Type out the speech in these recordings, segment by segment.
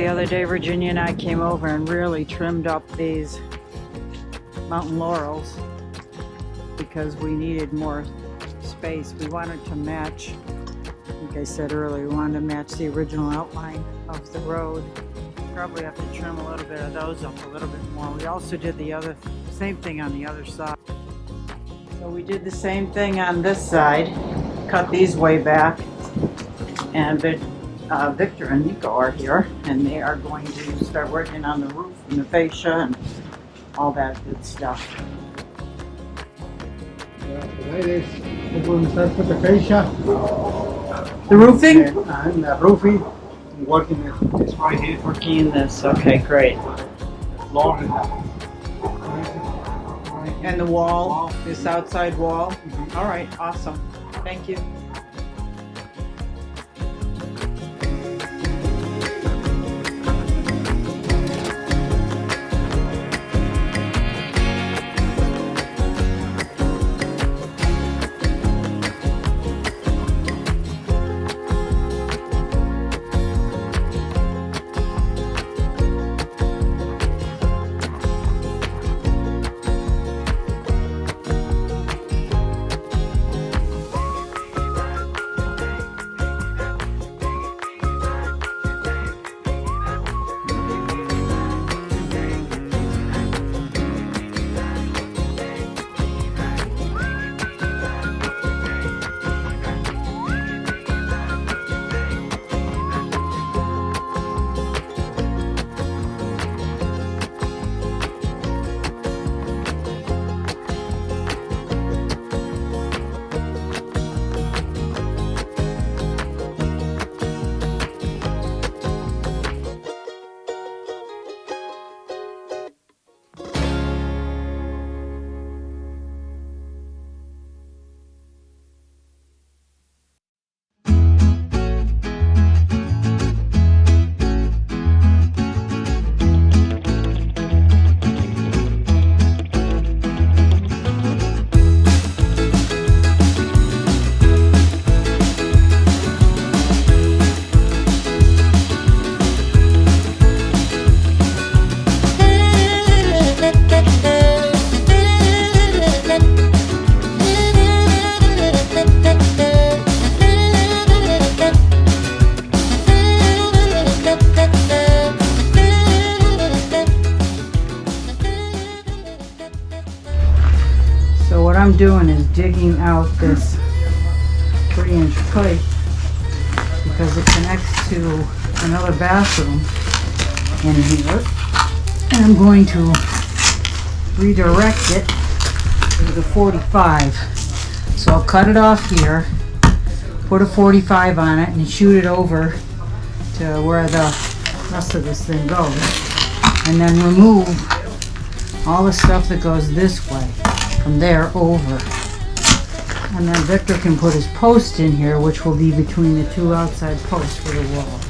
the other day, Virginia and I came over and really trimmed up these mountain laurels because we needed more space. We wanted to match, like I said earlier, we wanted to match the original outline of the road. Probably have to trim a little bit of those up a little bit more. We also did the same thing on the other side. So we did the same thing on this side, cut these way back, and Victor and Nico are here, and they are going to start working on the roof and the fascia and all that good stuff. Today we're going to start with the fascia. The roofing? And the roofing, working this right here. Working in this, okay, great. Floor And the wall, this outside wall? All right, awesome. Thank you. So what I'm doing is digging out this 3-inch pipe because it connects to another bathroom in here, and I'm going to redirect it to the 45. So I'll cut it off here, put a 45 on it, and shoot it over to where the rest of this thing goes, and then remove all the stuff that goes this way from there over. And then Victor can put his post in here, which will be between the two outside posts for the wall.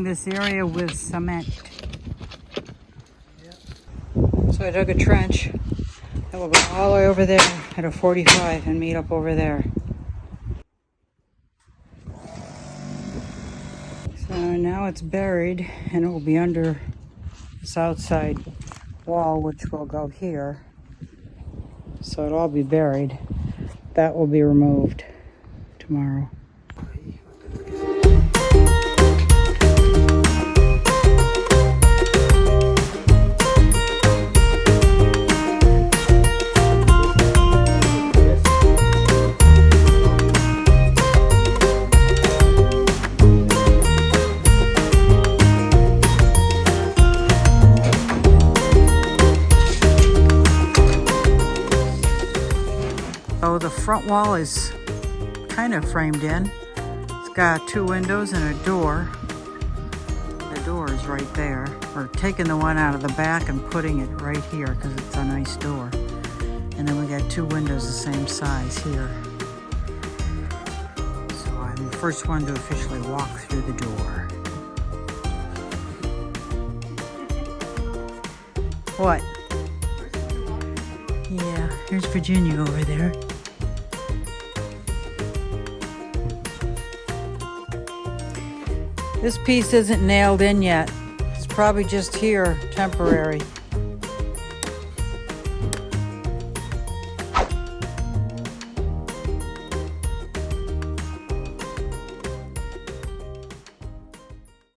this area with cement. So I dug a trench that will go all the way over there at a 45 and meet up over there. So now it's buried and it will be under this outside wall, which will go here. So it'll all be buried. That will be removed tomorrow. So the front wall is kind of framed in. It's got 2 windows and a door. The door is right there. We're taking the one out of the back and putting it right here because it's a nice door. And then we got 2 windows the same size here. So I'm the first one to officially walk through the door. What? Yeah, here's Virginia over there. This piece isn't nailed in yet. It's probably just here, temporary.